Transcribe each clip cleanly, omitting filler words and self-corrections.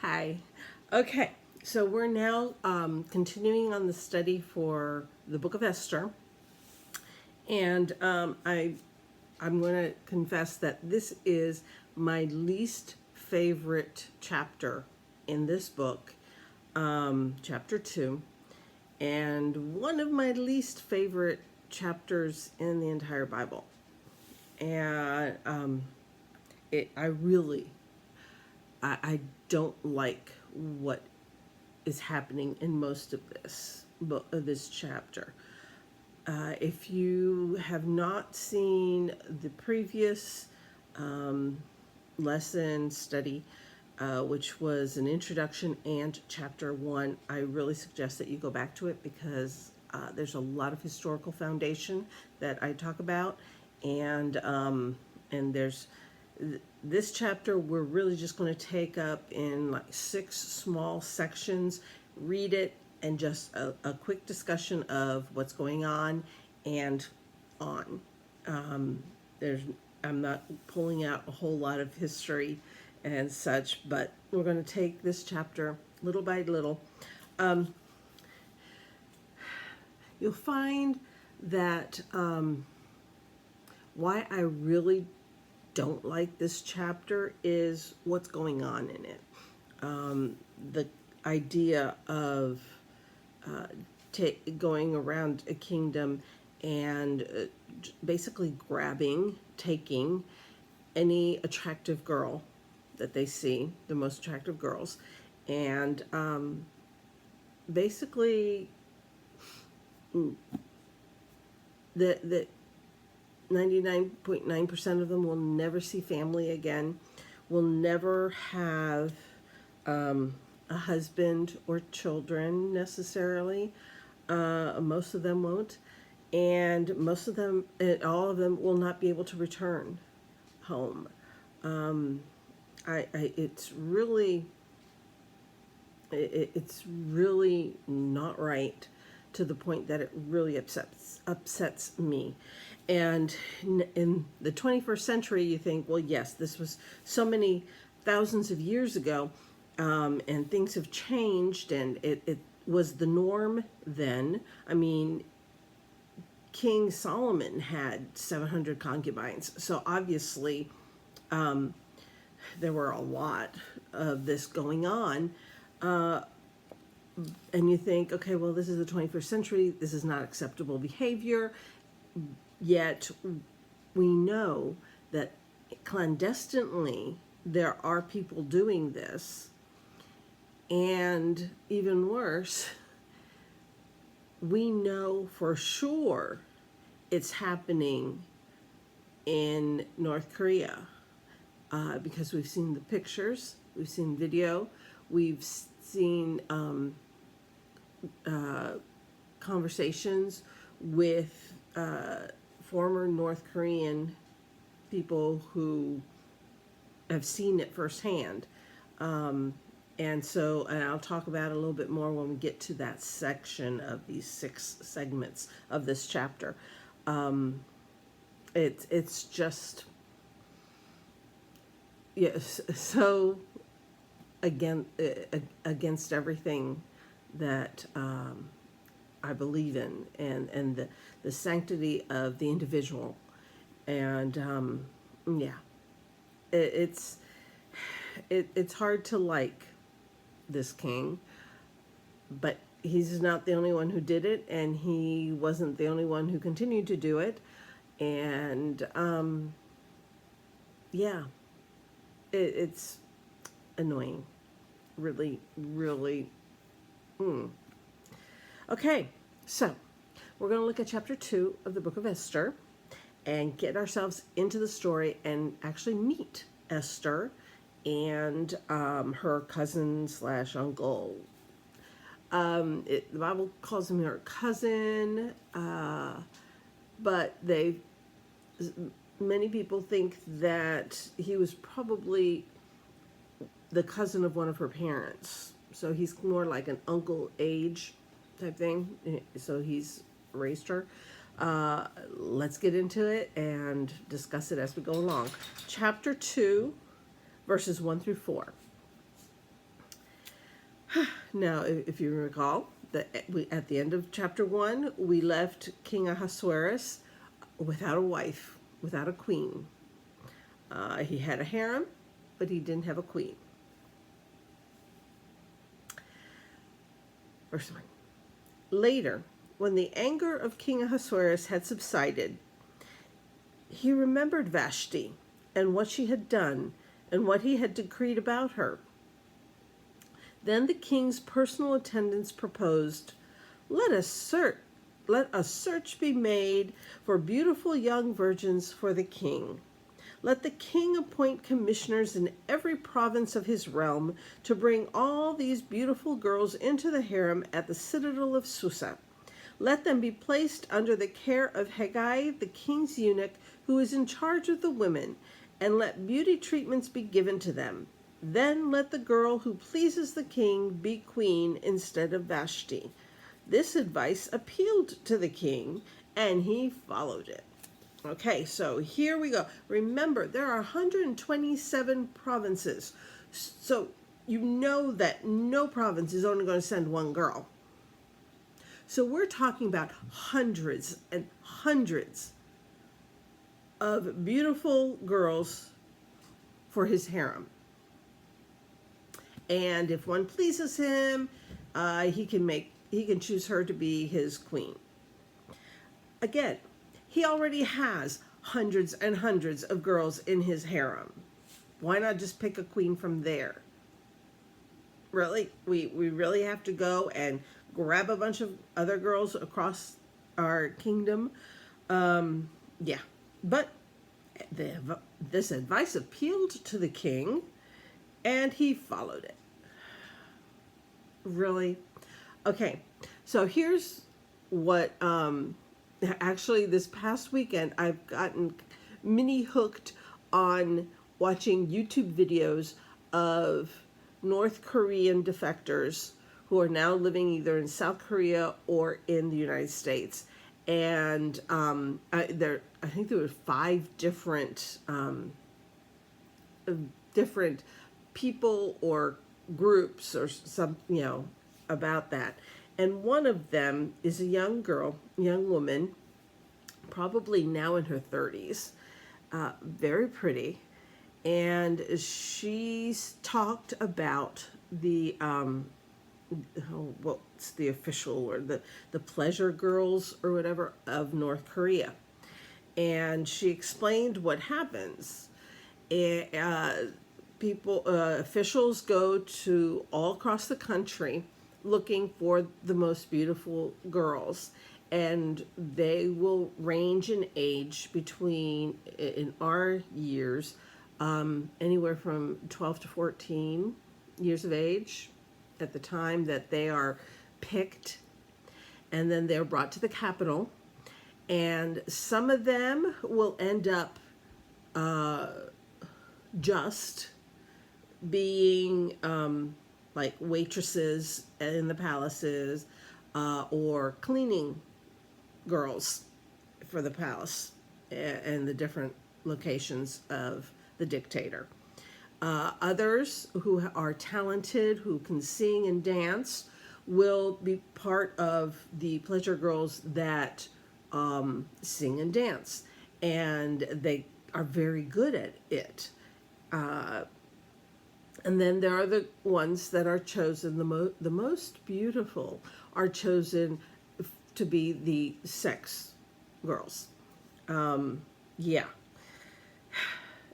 Hi. Okay, so we're now continuing on the study for the Book of Esther, and I'm going to confess that this is my least favorite chapter in this book, chapter 2, and one of my least favorite chapters in the entire Bible. And I don't like what is happening in most of this chapter. If you have not seen the previous lesson study, which was an introduction and chapter 1, I really suggest that you go back to it because there's a lot of historical foundation that I talk about, and there's this chapter we're really just going to take up in like 6 small sections, read it, and just a quick discussion of what's going on and on. There's I'm not pulling out a whole lot of history and such, but we're going to take this chapter little by little. You'll find that why I really don't like this chapter is what's going on in it. The idea of going around a kingdom and basically taking any attractive girl that they see, the most attractive girls, and basically the 99.9% of them will never see family again, will never have a husband or children necessarily. Most of them won't, and all of them will not be able to return home. It's really not right, to the point that it really upsets me. And in the 21st century, you think, well, yes, this was so many thousands of years ago, and things have changed, and it was the norm then. I mean, King Solomon had 700 concubines, so obviously there were a lot of this going on. And you think, okay, well, this is the 21st century, this is not acceptable behavior. Yet we know that clandestinely there are people doing this, and even worse, we know for sure it's happening in North Korea, because we've seen the pictures, we've seen video, we've seen conversations with former North Korean people who have seen it firsthand. And I'll talk about it a little bit more when we get to that section of these 6 segments of this chapter. It's just, yes, so against everything that I believe in, and the sanctity of the individual. And yeah, it's hard to like this king, but he's not the only one who did it, and he wasn't the only one who continued to do it. And yeah, it's annoying, really. Okay, so we're going to look at chapter 2 of the book of Esther and get ourselves into the story and actually meet Esther and her cousin / uncle. The Bible calls him her cousin, but many people think that he was probably the cousin of one of her parents. So he's more like an uncle age type thing. So he's raised her. Let's get into it and discuss it as we go along. Chapter 2, verses 1 through 4. Now, if you recall, at the end of chapter 1, we left King Ahasuerus without a wife, without a queen. He had a harem, but he didn't have a queen. Verse 1. Later, when the anger of King Ahasuerus had subsided, he remembered Vashti and what she had done and what he had decreed about her. Then the king's personal attendants proposed, let a search be made for beautiful young virgins for the king. Let the king appoint commissioners in every province of his realm to bring all these beautiful girls into the harem at the citadel of Susa. Let them be placed under the care of Haggai, the king's eunuch, who is in charge of the women, and let beauty treatments be given to them. Then let the girl who pleases the king be queen instead of Vashti. This advice appealed to the king, and he followed it. Okay, so here we go. Remember, there are 127 provinces. So you know that no province is only going to send one girl. So we're talking about hundreds and hundreds of beautiful girls for his harem. And if one pleases him, he can choose her to be his queen. Again, he already has hundreds and hundreds of girls in his harem. Why not just pick a queen from there? Really? We really have to go and grab a bunch of other girls across our kingdom? Yeah. But this advice appealed to the king, and he followed it. Really? Okay, so here's what, actually this past weekend, I've gotten mini hooked on watching YouTube videos of North Korean defectors who are now living either in South Korea or in the United States. And I think there were 5 different people or groups or some, about that. And one of them is a young woman, probably now in her 30s, very pretty. And she's talked about the, what's the official word, the pleasure girls or whatever of North Korea. And she explained what happens. Officials go to all across the country looking for the most beautiful girls, and they will range in age between, in our years, anywhere from 12 to 14 years of age at the time that they are picked, and then they're brought to the capital, and some of them will end up just being like waitresses in the palaces, or cleaning girls for the palace and the different locations of the dictator. Others who are talented, who can sing and dance, will be part of the pleasure girls that sing and dance, and they are very good at it. And then there are the ones that are chosen, the most beautiful are chosen to be the sex girls. Yeah.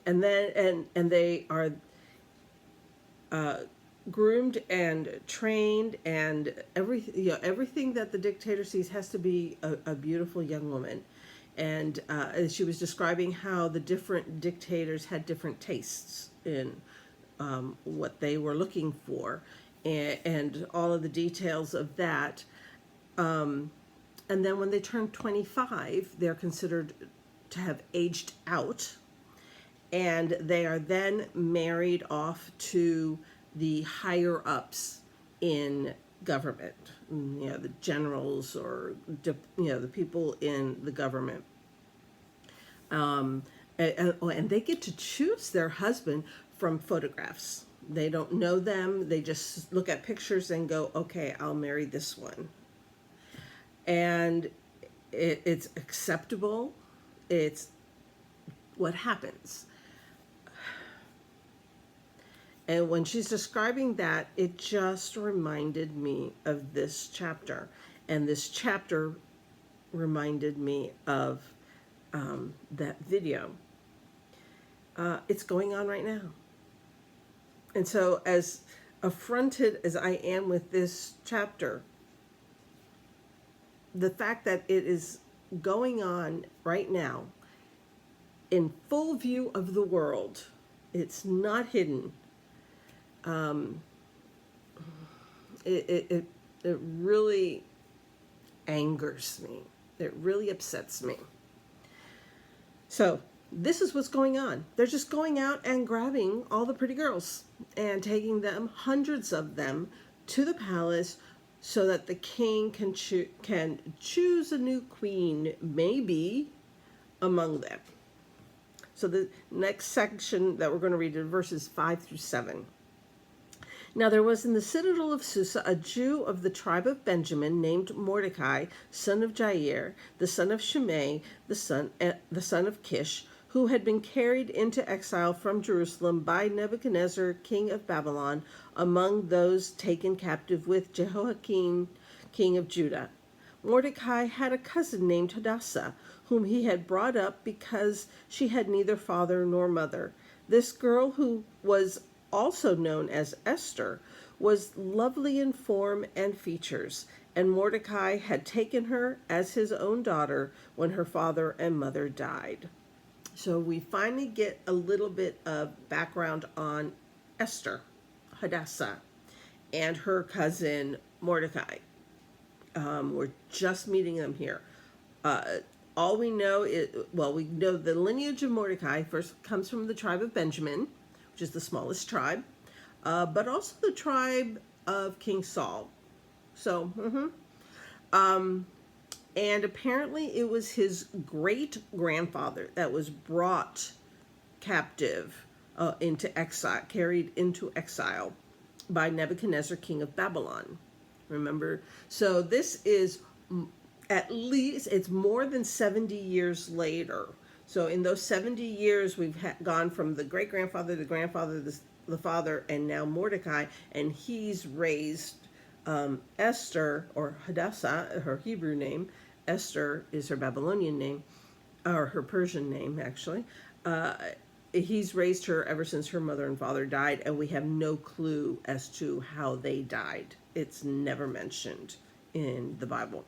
And then, and they are groomed and trained, and everything that the dictator sees has to be a beautiful young woman. And she was describing how the different dictators had different tastes in what they were looking for, and all of the details of that. And then when they turn 25, they're considered to have aged out, and they are then married off to the higher ups in government, the generals or the people in the government. And they get to choose their husband from photographs. They don't know them. They just look at pictures and go, okay, I'll marry this one. And it's acceptable. It's what happens. And when she's describing that, it just reminded me of this chapter. And this chapter reminded me of that video. It's going on right now. And so, as affronted as I am with this chapter, the fact that it is going on right now in full view of the world, it's not hidden. It really angers me. It really upsets me. So this is what's going on. They're just going out and grabbing all the pretty girls and taking them, hundreds of them, to the palace so that the king can choose a new queen, maybe among them. So the next section that we're going to read is verses 5 through 7. Now there was in the citadel of Susa a Jew of the tribe of Benjamin named Mordecai, son of Jair, the son of Shimei, the son of Kish, who had been carried into exile from Jerusalem by Nebuchadnezzar, king of Babylon, among those taken captive with Jehoiakim, king of Judah. Mordecai had a cousin named Hadassah, whom he had brought up because she had neither father nor mother. This girl, who was also known as Esther, was lovely in form and features, and Mordecai had taken her as his own daughter when her father and mother died. So we finally get a little bit of background on Esther, Hadassah, and her cousin Mordecai. We're just meeting them here. All we know is, we know the lineage of Mordecai first comes from the tribe of Benjamin, which is the smallest tribe, but also the tribe of King Saul. So, and apparently it was his great-grandfather that was brought captive into exile, carried into exile by Nebuchadnezzar, king of Babylon. Remember? So this is at least, it's more than 70 years later. So in those 70 years, we've gone from the great-grandfather, the grandfather, the father, and now Mordecai, and he's raised Esther, or Hadassah, her Hebrew name. Esther is her Babylonian name, or her Persian name, actually. He's raised her ever since her mother and father died, and we have no clue as to how they died. It's never mentioned in the Bible.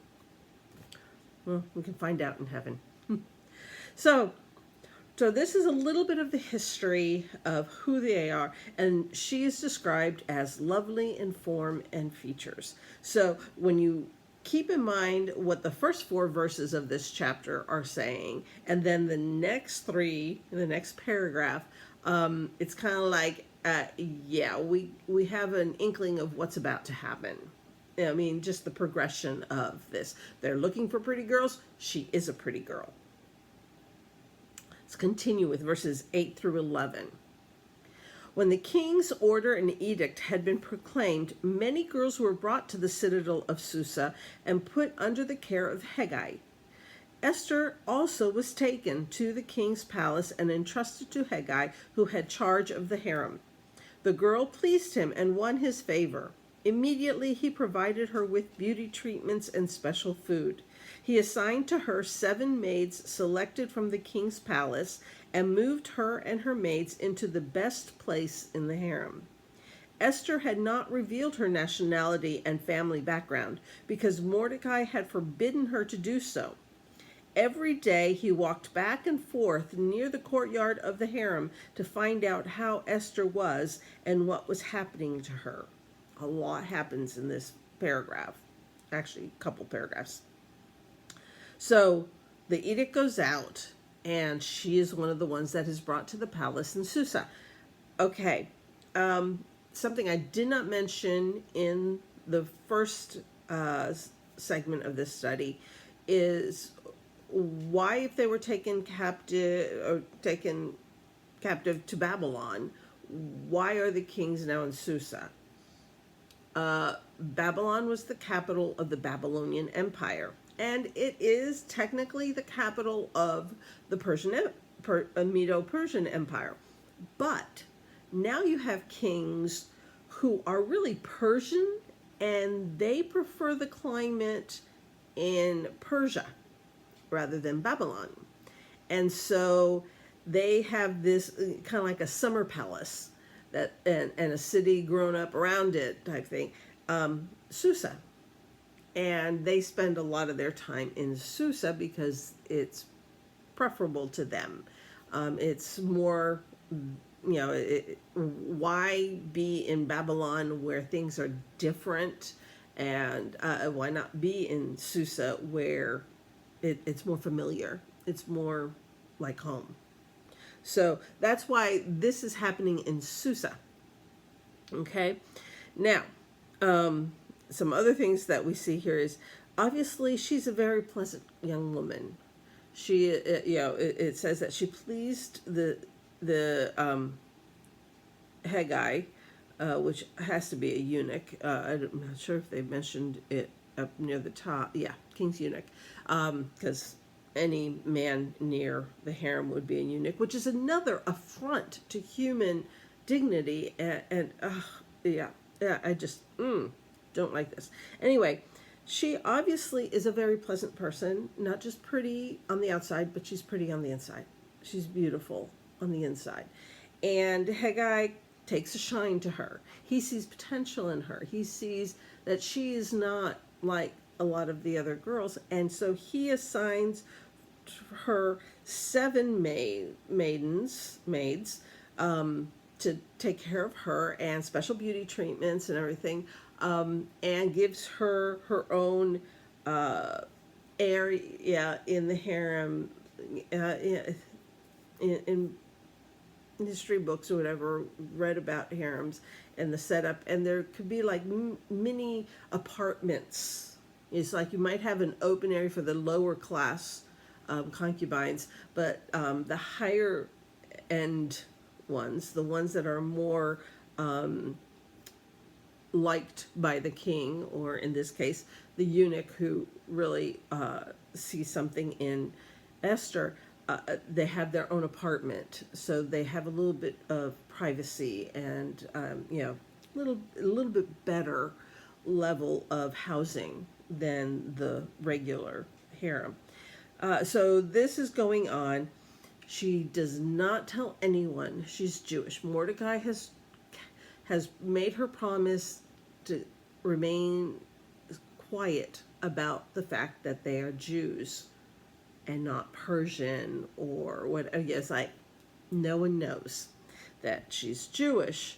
Well, we can find out in heaven. So this is a little bit of the history of who they are, and she is described as lovely in form and features. So when you keep in mind what the first 4 verses of this chapter are saying, and then the next 3 in the next paragraph, it's kind of like, we have an inkling of what's about to happen. I mean, just the progression of this. They're looking for pretty girls. She is a pretty girl. Let's continue with verses 8 through 11. When the king's order and edict had been proclaimed, many girls were brought to the citadel of Susa and put under the care of Hegai. Esther also was taken to the king's palace and entrusted to Hegai, who had charge of the harem. The girl pleased him and won his favor. Immediately he provided her with beauty treatments and special food. He assigned to her 7 maids selected from the king's palace and moved her and her maids into the best place in the harem. Esther had not revealed her nationality and family background because Mordecai had forbidden her to do so. Every day he walked back and forth near the courtyard of the harem to find out how Esther was and what was happening to her. A lot happens in this paragraph, actually a couple paragraphs. So the edict goes out, and she is one of the ones that is brought to the palace in Susa. Okay, something I did not mention in the first segment of this study is why, if they were taken captive to Babylon, why are the kings now in Susa? Babylon was the capital of the Babylonian Empire, and it is technically the capital of the Medo-Persian Empire. But now you have kings who are really Persian, and they prefer the climate in Persia rather than Babylon. And so they have this kind of like a summer palace that and a city grown up around it type thing, Susa. And they spend a lot of their time in Susa because it's preferable to them. It's more, why be in Babylon where things are different, and why not be in Susa where it's more familiar, it's more like home. So that's why this is happening in Susa. Okay, now some other things that we see here is obviously she's a very pleasant young woman. She, it says that she pleased the Haggai, which has to be a eunuch. I'm not sure if they mentioned it up near the top. Yeah, king's eunuch, because any man near the harem would be a eunuch, which is another affront to human dignity. I just don't like this. Anyway, she obviously is a very pleasant person, not just pretty on the outside, but she's pretty on the inside. She's beautiful on the inside. And Haggai takes a shine to her. He sees potential in her. He sees that she is not like a lot of the other girls, and so he assigns her 7 maids to take care of her, and special beauty treatments and everything, and gives her her own area in the harem. In history books or whatever, read about harems and the setup, and there could be like mini apartments. It's like you might have an open area for the lower class concubines, but the higher end ones, the ones that are more liked by the king, or in this case the eunuch who really sees something in Esther, they have their own apartment, so they have a little bit of privacy and a little bit better level of housing than the regular harem. So this is going on. She does not tell anyone she's Jewish. Mordecai has made her promise to remain quiet about the fact that they are Jews and not Persian or what. I guess like no one knows that she's Jewish.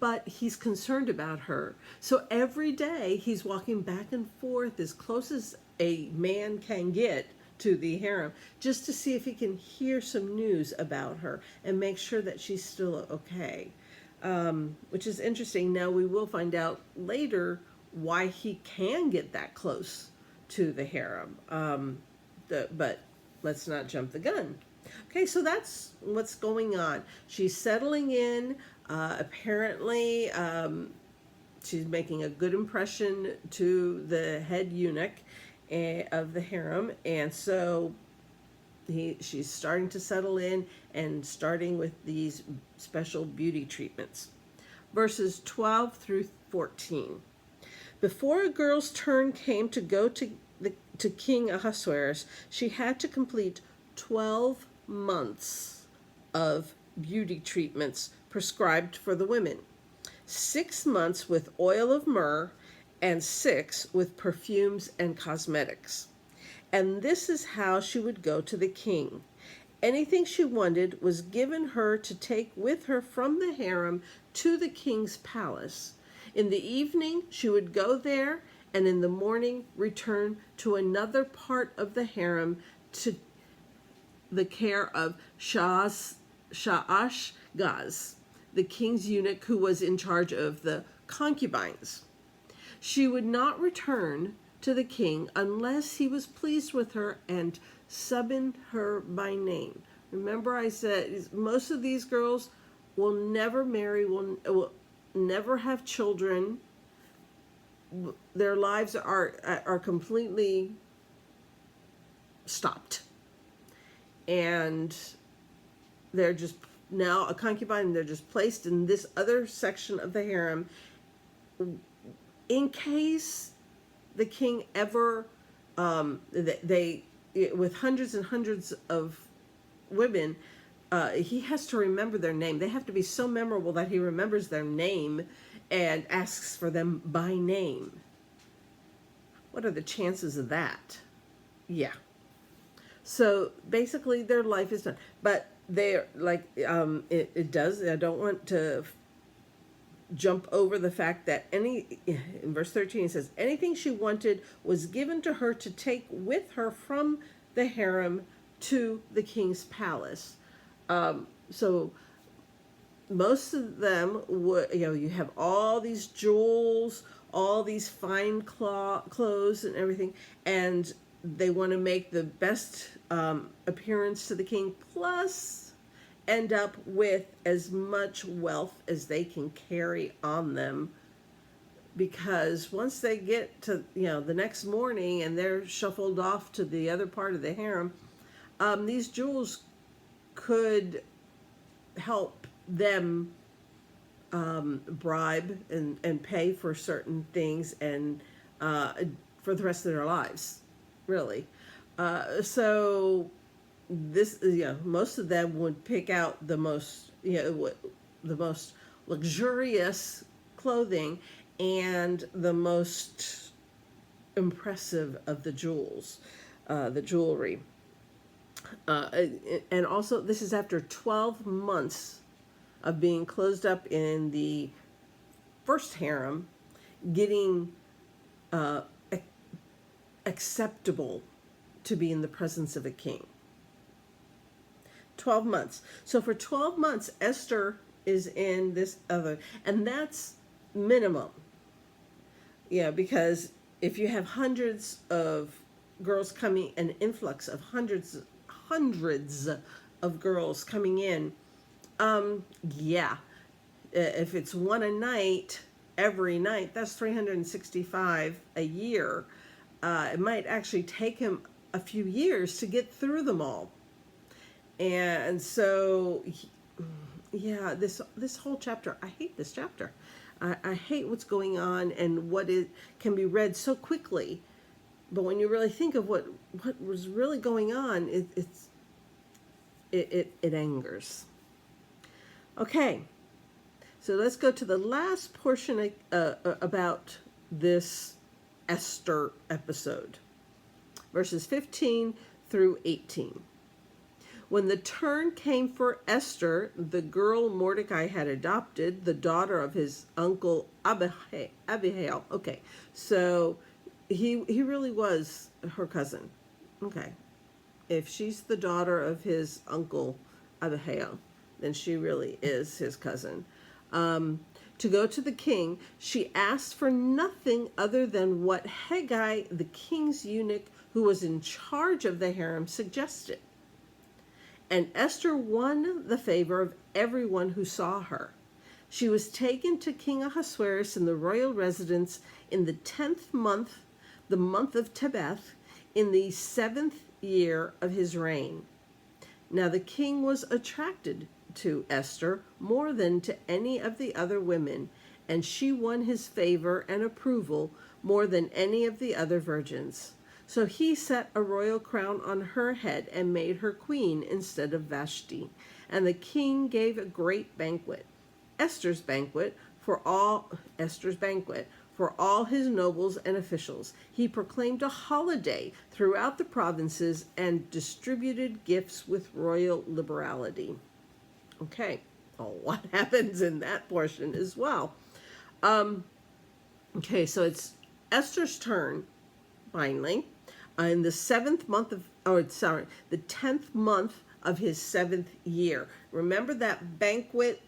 But he's concerned about her. So every day he's walking back and forth as close as a man can get to the harem, just to see if he can hear some news about her and make sure that she's still okay, which is interesting. Now we will find out later why he can get that close to the harem, but let's not jump the gun. Okay, so that's what's going on. She's settling in. Apparently, she's making a good impression to the head eunuch of the harem, and so she's starting to settle in and starting with these special beauty treatments. Verses 12 through 14. Before a girl's turn came to go to King Ahasuerus, she had to complete 12 months of beauty treatments prescribed for the women, 6 months with oil of myrrh, and 6 with perfumes and cosmetics. And this is how she would go to the king. Anything she wanted was given her to take with her from the harem to the king's palace. In the evening she would go there, and in the morning return to another part of the harem to the care of Sha'ashgaz, the king's eunuch who was in charge of the concubines. She would not return to the king unless he was pleased with her and summoned her by name. Remember I said most of these girls will never marry, will never have children. Their lives are completely stopped. And they're just now a concubine, and they're just placed in this other section of the harem in case the king ever they with hundreds and hundreds of women, he has to remember their name. They have to be so memorable that he remembers their name and asks for them by name. What are the chances of that? Yeah. So basically their life is done. But they're like, it does, I don't want to jump over the fact that in verse 13 it says, anything she wanted was given to her to take with her from the harem to the king's palace. So most of them would, you have all these jewels, all these fine clothes and everything, and they want to make the best appearance to the king, plus end up with as much wealth as they can carry on them, because once they get to the next morning and they're shuffled off to the other part of the harem, these jewels could help them bribe and pay for certain things and for the rest of their lives, really. So this, most of them would pick out the most, the most luxurious clothing and the most impressive of the jewels, the jewelry. And also, this is after 12 months of being closed up in the first harem, getting acceptable to be in the presence of a king. 12 months. So for 12 months, Esther is in this other, and that's minimum. Yeah, because if you have hundreds of girls coming, an influx of hundreds of girls coming in, yeah, if it's one a night, every night, that's 365 a year. It might actually take him a few years to get through them all. And so, yeah, this whole chapter, I hate this chapter. I hate what's going on and what it can be read so quickly. But when you really think of what was really going on, it angers. Okay, so let's go to the last portion about this Esther episode, verses 15 through 18. When the turn came for Esther, the girl Mordecai had adopted, the daughter of his uncle Abihail. Okay, so he really was her cousin. Okay, if she's the daughter of his uncle Abihail, then she really is his cousin. To go to the king, she asked for nothing other than what Hegai, the king's eunuch who was in charge of the harem, suggested. And Esther won the favor of everyone who saw her. She was taken to King Ahasuerus in the royal residence in the 10th month, the month of Tebeth, in the 7th year of his reign. Now the king was attracted to Esther more than to any of the other women, and she won his favor and approval more than any of the other virgins. So he set a royal crown on her head and made her queen instead of Vashti. And the king gave a great banquet, Esther's banquet, for all his nobles and officials. He proclaimed a holiday throughout the provinces and distributed gifts with royal liberality. Okay, a lot happens in that portion as well. Okay, so it's Esther's turn, finally. In the 10th month of his 7th year. Remember that banquet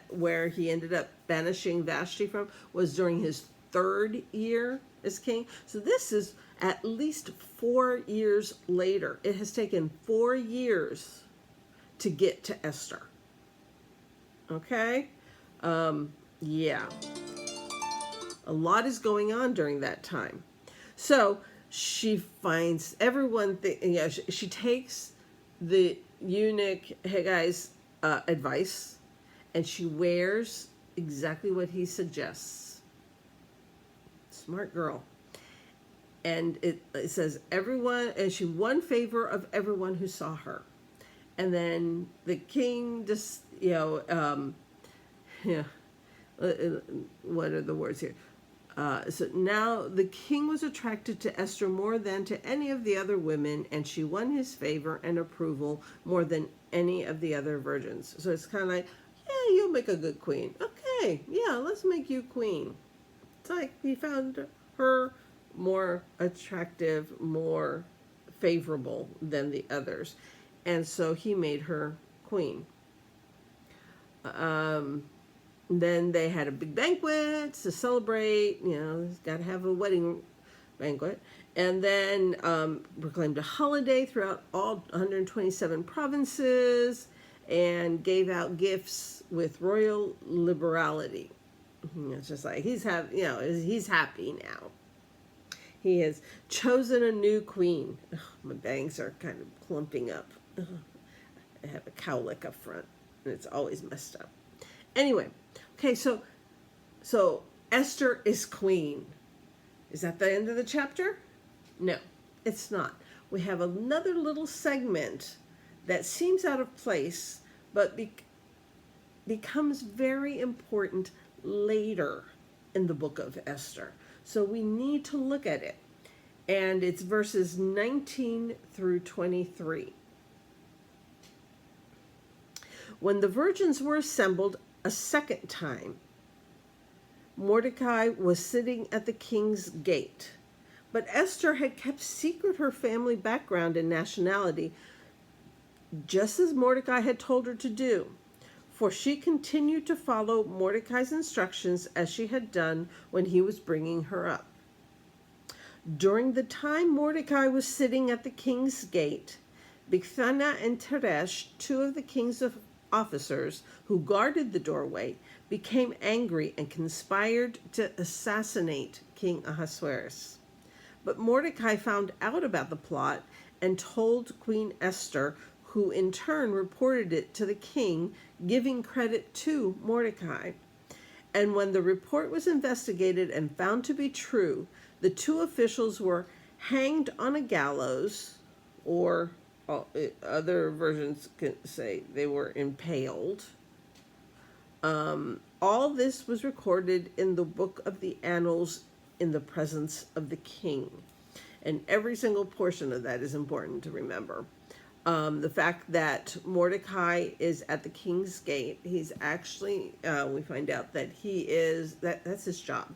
where he ended up banishing Vashti from was during his 3rd year as king. So this is at least 4 years later. It has taken 4 years to get to Esther. Okay? Yeah. A lot is going on during that time. So she finds everyone, she takes the eunuch Haggai's advice, and she wears exactly what he suggests. Smart girl. And it says everyone, and she won favor of everyone who saw her. And then the king just, yeah, what are the words here? So now the king was attracted to Esther more than to any of the other women, and she won his favor and approval more than any of the other virgins. So it's kind of like, yeah, you'll make a good queen. Okay, yeah, let's make you queen. It's like he found her more attractive, more favorable than the others. And so he made her queen. Then they had a big banquet to celebrate. Got to have a wedding banquet. And then proclaimed a holiday throughout all 127 provinces and gave out gifts with royal liberality. It's just like he's happy now. He has chosen a new queen. Ugh, my bangs are kind of clumping up. Ugh. I have a cowlick up front, and it's always messed up. Anyway, okay, so Esther is queen. Is that the end of the chapter? No, it's not. We have another little segment that seems out of place, but becomes very important later in the book of Esther. So we need to look at it. And it's verses 19 through 23. When the virgins were assembled a second time, Mordecai was sitting at the king's gate. But Esther had kept secret her family background and nationality, just as Mordecai had told her to do. For she continued to follow Mordecai's instructions as she had done when he was bringing her up. During the time Mordecai was sitting at the king's gate, Bigthana and Teresh, two of the king's officers who guarded the doorway, became angry and conspired to assassinate King Ahasuerus. But Mordecai found out about the plot and told Queen Esther, who in turn reported it to the king, giving credit to Mordecai. And when the report was investigated and found to be true, the two officials were hanged on a gallows, or other versions can say they were impaled. All this was recorded in the book of the annals in the presence of the king. And every single portion of that is important to remember. The fact that Mordecai is at the king's gate, he's actually, we find out that that's his job.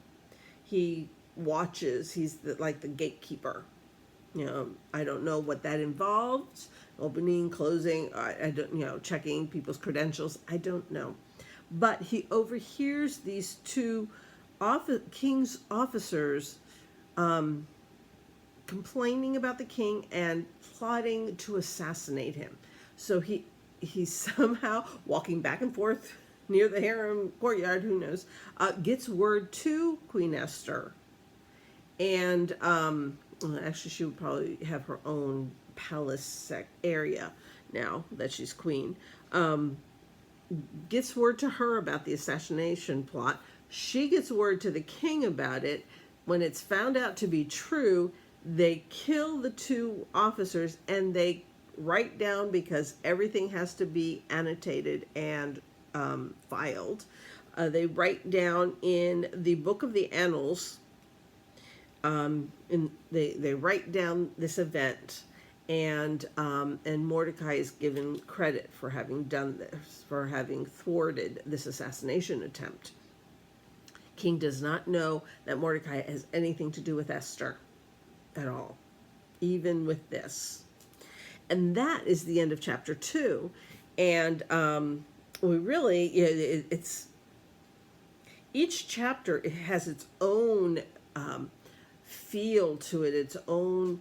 He watches, he's like the gatekeeper. I don't know what that involves, opening, closing, I don't, checking people's credentials, I don't know. But he overhears these two king's officers complaining about the king and plotting to assassinate him. So he's somehow walking back and forth near the harem courtyard, who knows, gets word to Queen Esther. And actually she would probably have her own palace area now that she's queen. Gets word to her about the assassination plot. She gets word to the king about it. When it's found out to be true, they kill the two officers and they write down, because everything has to be annotated and filed. They write down in the book of the annals, they write down this event, and Mordecai is given credit for having done this, for having thwarted this assassination attempt. King does not know that Mordecai has anything to do with Esther at all, even with this. And that is the end of chapter 2. And we really, it's each chapter, it has its own feel to it, its own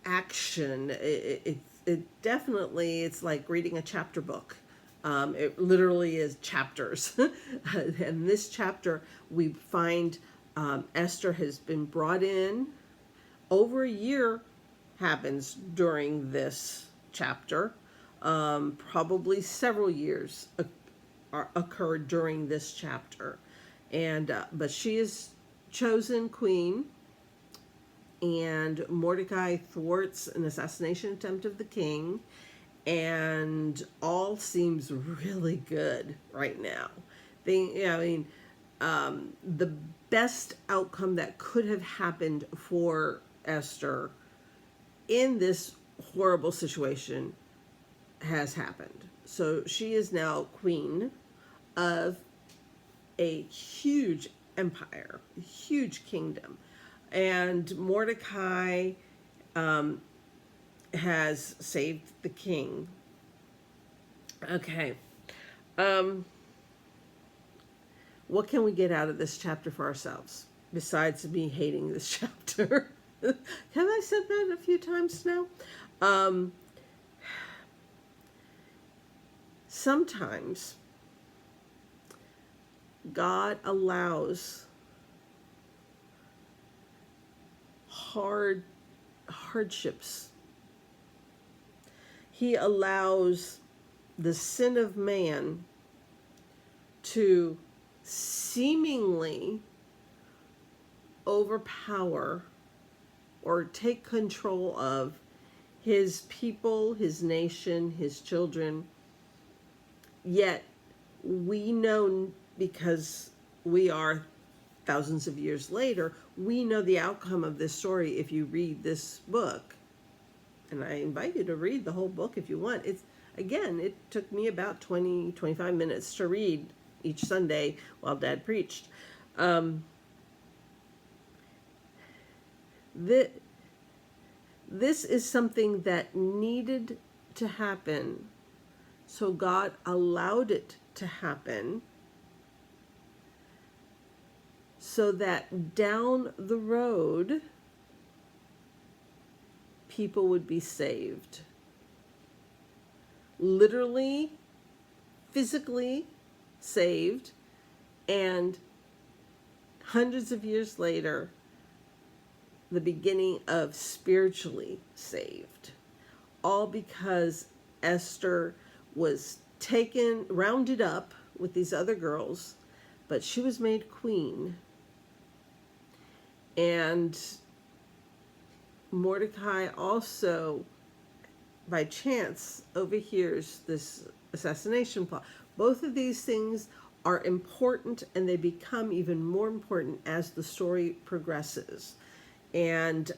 action. it's like reading a chapter book. It literally is chapters. And this chapter, we find Esther has been brought in. Over a year happens during this chapter. Probably several years occurred during this chapter. And but she is chosen queen, and Mordecai thwarts an assassination attempt of the king, and all seems really good right now. The best outcome that could have happened for Esther in this horrible situation has happened. So she is now queen of a huge empire, a huge kingdom. And Mordecai has saved the king. Okay. What can we get out of this chapter for ourselves, besides me hating this chapter? Have I said that a few times now? Sometimes God allows hardships. He allows the sin of man to seemingly overpower or take control of his people, his nation, his children. Yet we know, because we are thousands of years later, we know the outcome of this story if you read this book. And I invite you to read the whole book if you want. It took me about 25 minutes to read each Sunday while Dad preached. This is something that needed to happen, so God allowed it to happen, so that down the road people would be saved. Literally, physically saved, and hundreds of years later, the beginning of spiritually saved. All because Esther was rounded up with these other girls, but she was made queen. And Mordecai also, by chance, overhears this assassination plot. Both of these things are important, and they become even more important as the story progresses. And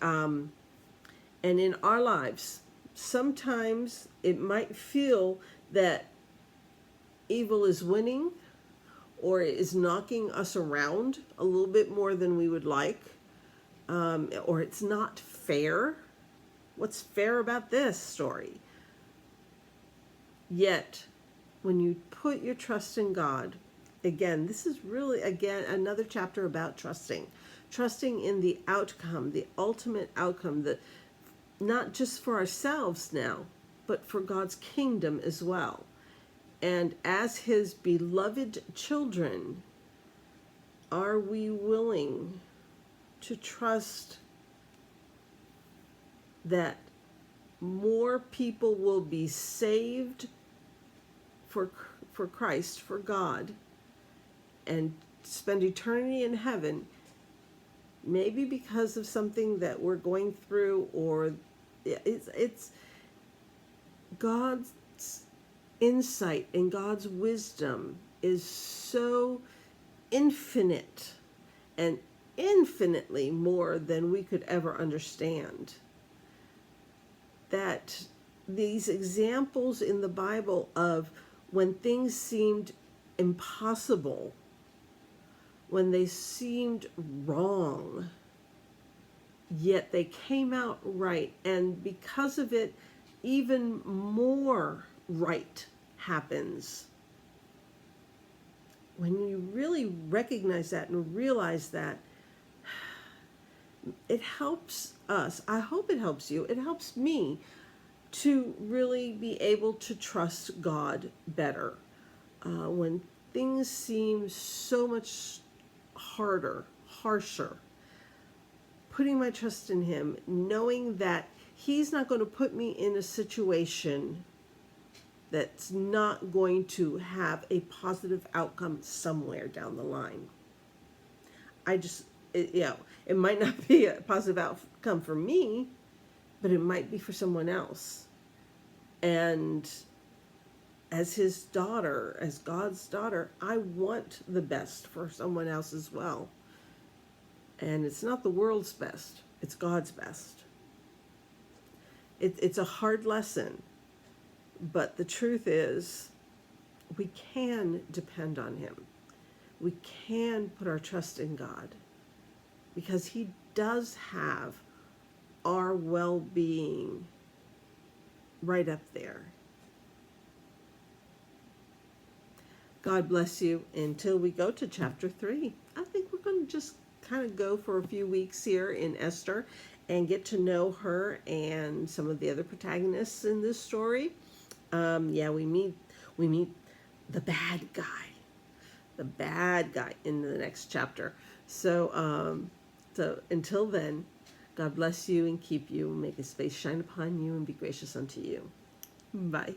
in our lives, sometimes it might feel that evil is winning, or is knocking us around a little bit more than we would like, or it's not fair. What's fair about this story? Yet, when you put your trust in God, again, this is really, another chapter about trusting in the outcome, the ultimate outcome, not just for ourselves now, but for God's kingdom as well. And as his beloved children, are we willing to trust that more people will be saved for Christ, for God, and spend eternity in heaven, maybe because of something that we're going through, or it's God's insight and God's wisdom is so infinite and infinitely more than we could ever understand, that these examples in the Bible of when things seemed impossible, when they seemed wrong, yet they came out right, and because of it, even more right happens. When you really recognize that and realize that, it helps us. I hope it helps you. It helps me to really be able to trust God better. When things seem so much harder, harsher, putting my trust in Him, knowing that He's not going to put me in a situation that's not going to have a positive outcome somewhere down the line. It might not be a positive outcome for me, but it might be for someone else. And as His daughter, as God's daughter, I want the best for someone else as well. And it's not the world's best, it's God's best. It's a hard lesson, but the truth is, we can depend on Him. We can put our trust in God because He does have our well-being right up there. God bless you until we go to chapter 3. I think we're going to just kind of go for a few weeks here in Esther and get to know her and some of the other protagonists in this story. We meet the bad guy in the next chapter. So until then, God bless you and keep you, and make His face shine upon you and be gracious unto you. Bye.